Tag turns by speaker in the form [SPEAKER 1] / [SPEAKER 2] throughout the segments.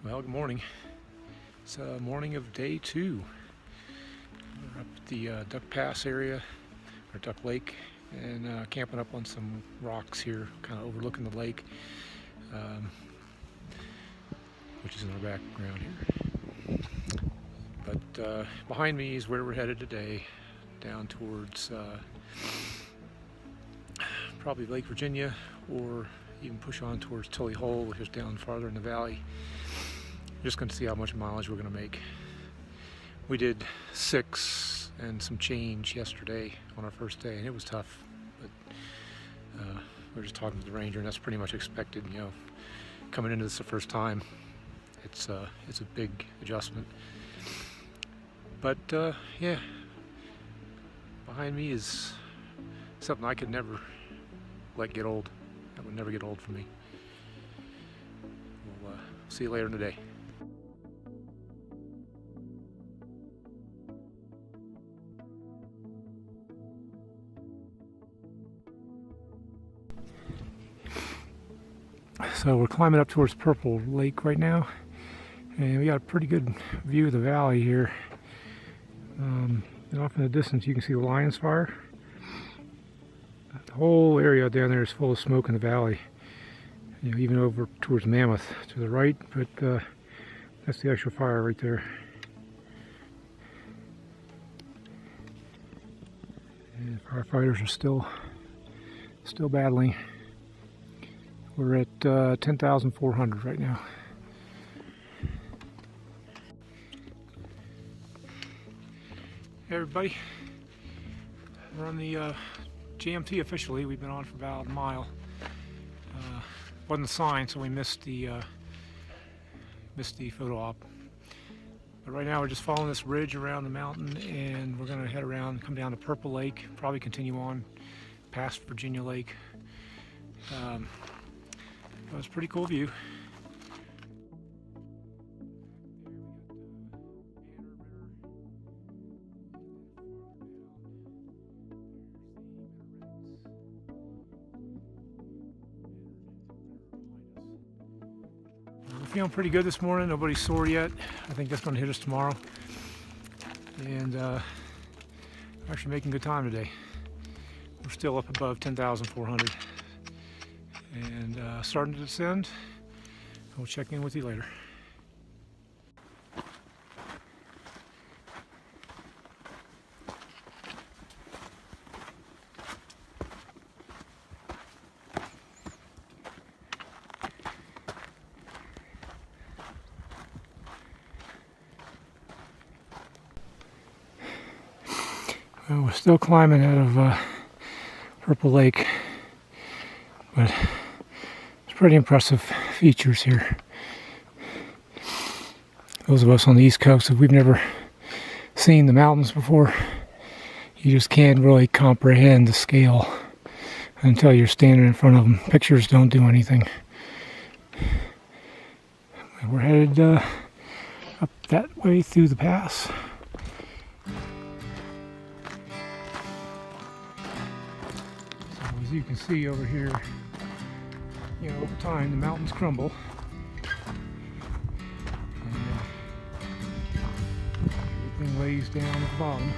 [SPEAKER 1] Well, good morning. It's morning of day 2. We're up at the Duck Pass area, or Duck Lake, and camping up on some rocks here, kind of overlooking the lake, which is in our background here. But behind me is where we're headed today, down towards probably Lake Virginia, or even push on towards Tully Hole, which is down farther in the valley. Just going to see how much mileage we're going to make. We did 6 and some change yesterday on our first day, and it was tough. But we were just talking to the ranger, and that's pretty much expected. You know, coming into this the first time, it's a big adjustment. But yeah, behind me is something I could never let get old. That would never get old for me. We'll see you later in the day. So we're climbing up towards Purple Lake right now, and we got a pretty good view of the valley here. And off in the distance you can see the Lion's Fire. The whole area down there is full of smoke in the valley. You know, even over towards Mammoth to the right, but that's the actual fire right there. And firefighters are still battling. We're at 10,400 right now. Hey everybody, we're on the JMT officially. We've been on for about a mile. Wasn't a sign, so we missed the photo op. But right now we're just following this ridge around the mountain, and we're going to head around, come down to Purple Lake, probably continue on past Virginia Lake. It was a pretty cool view. We're feeling pretty good this morning. Nobody's sore yet. I think that's going to hit us tomorrow. And we're actually making good time today. We're still up above 10,400. And starting to descend. I'll check in with you later. Well, we're still climbing out of Purple Lake, but it's pretty impressive features here. Those of us on the East Coast, if we've never seen the mountains before, you just can't really comprehend the scale until you're standing in front of them. Pictures don't do anything. We're headed up that way through the pass. So as you can see over here, you know, over time the mountains crumble. Everything lays down at the bottom.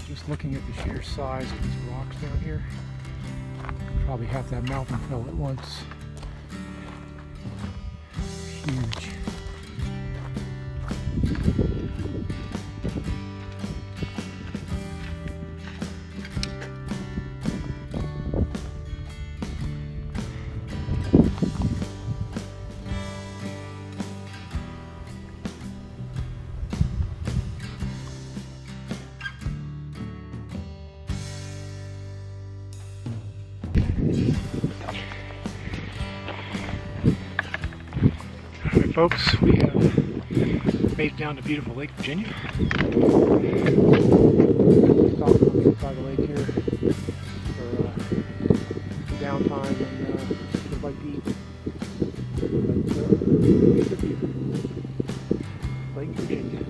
[SPEAKER 1] Just looking at the sheer size of these rocks down here, probably half that mountain fell at once. Huge. Alright folks, we have made it down to beautiful Lake Virginia. Stop by the lake here for downtime and a bite to eat. But Lake Virginia.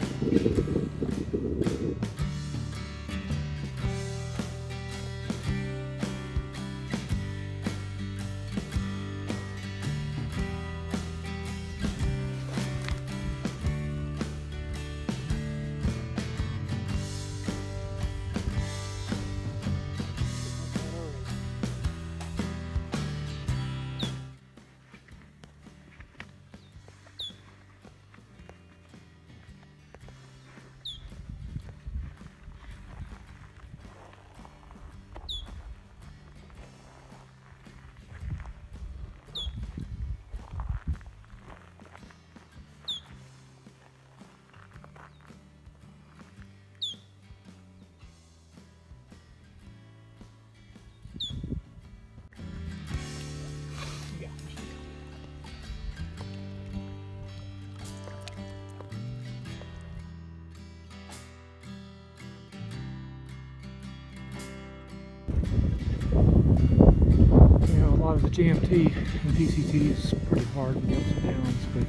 [SPEAKER 1] You know, a lot of the JMT and PCT is pretty hard with the ups and downs, but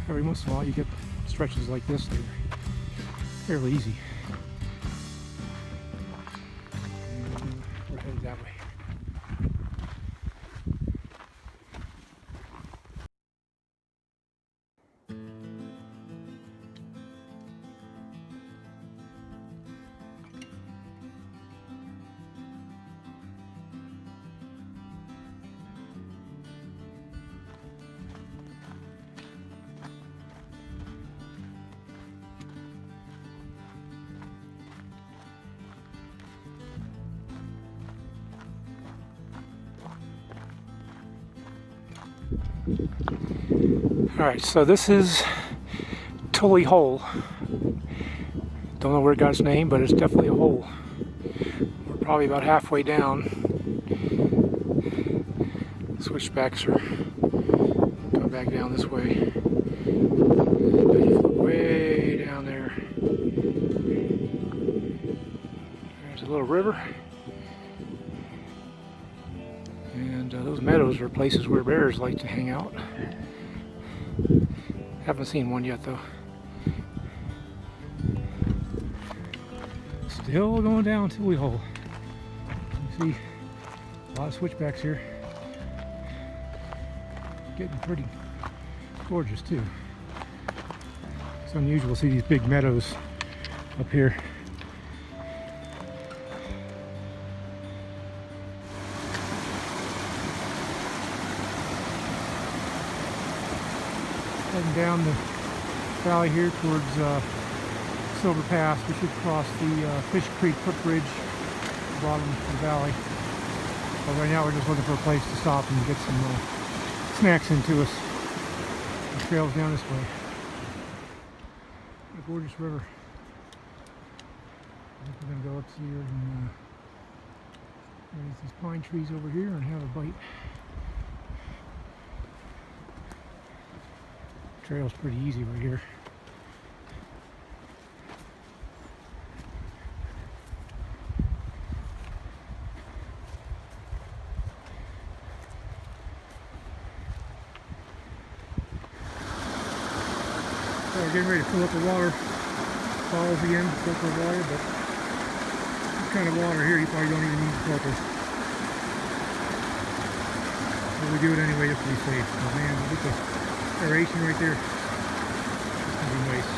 [SPEAKER 1] every once in a while you get stretches like this that are fairly easy. And we're headed that way. Alright, so this is Tully Hole. Don't know where it got its name, but it's definitely a hole. We're probably about halfway down. Switchbacks are going back down this way. Way down there. There's a little river. And those meadows are places where bears like to hang out. Haven't seen one yet though. Still going down Tully Hole. You see a lot of switchbacks here. Getting pretty gorgeous too. It's unusual to see these big meadows up here. Heading down the valley here towards Silver Pass. We should cross the Fish Creek Footbridge at the bottom of the valley. But right now we're just looking for a place to stop and get some snacks into us. The trail's down this way. A gorgeous river. I think we're going to go up here and raise these pine trees over here and have a bite. Trail's pretty easy right here. So we're getting ready to fill up the water bottles again, filter water, but this kind of water here you probably don't even need to filter. But we do it anyway just to be safe. Oh man, look at this. Aeration right there. It's gonna be nice.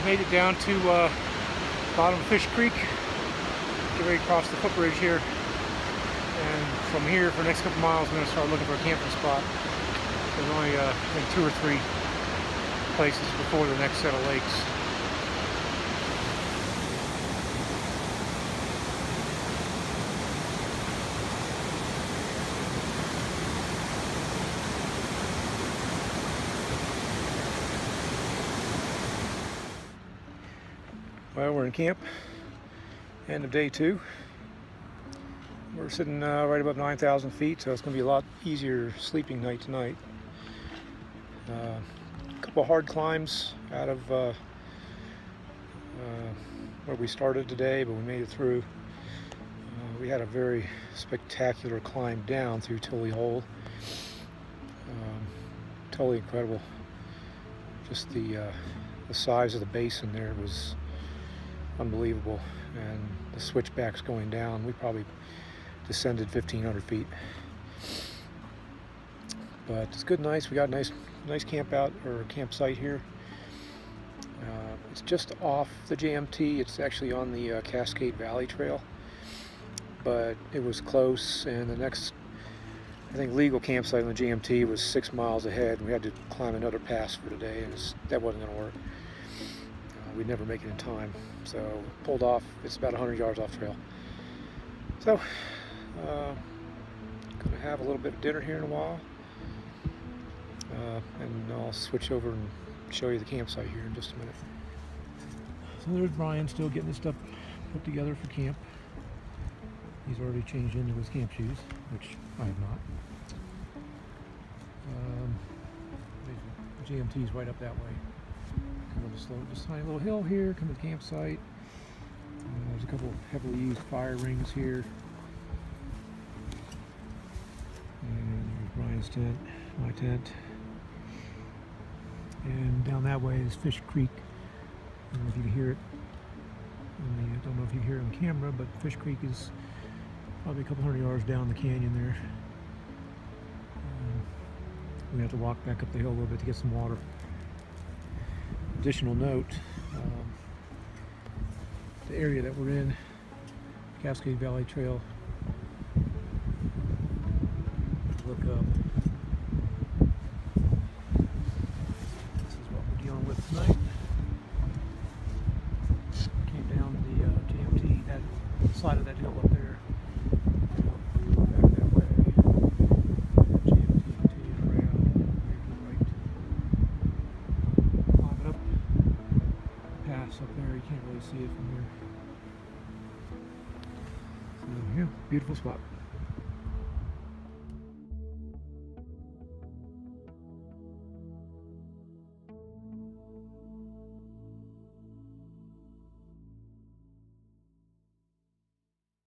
[SPEAKER 1] Made it down to bottom of Fish Creek. Get ready to cross the footbridge here, and from here for the next couple miles we're going to start looking for a camping spot. There's only I think 2 or 3 places before the next set of lakes. Well, we're in camp, end of day 2. We're sitting right above 9,000 feet, so it's going to be a lot easier sleeping night tonight. A couple hard climbs out of where we started today, but we made it through. We had a very spectacular climb down through Tully Hole. Totally incredible. Just the size of the basin there was unbelievable, and the switchbacks going down, we probably descended 1,500 feet. but it's good and nice. We got a nice camp out or campsite here. It's just off the JMT. It's actually on the Cascade Valley Trail, but it was close, and the next, I think, legal campsite on the JMT was 6 miles ahead. We had to climb another pass for today, and that wasn't going to work. We'd never make it in time, so pulled off. It's about 100 yards off trail. So, gonna have a little bit of dinner here in a while, and I'll switch over and show you the campsite here in just a minute. So there's Brian still getting his stuff put together for camp. He's already changed into his camp shoes, which I have not. The GMT is right up that way. Come up a slow, just tiny little hill here. Come to the campsite. There's a couple of heavily used fire rings here. And there's Brian's tent, my tent. And down that way is Fish Creek. I don't know if you can hear it. I don't know if you can hear it on camera, but Fish Creek is probably a couple hundred yards down the canyon there. We have to walk back up the hill a little bit to get some water. Additional note, the area that we're in, Cascade Valley Trail, look up. This is what we're dealing with tonight. Came down the JMT, that side of that hill up there. Back that way. JMT continues around. Here to the right. Climbing up. Pass up there. You can't really see it from here. So yeah, beautiful spot.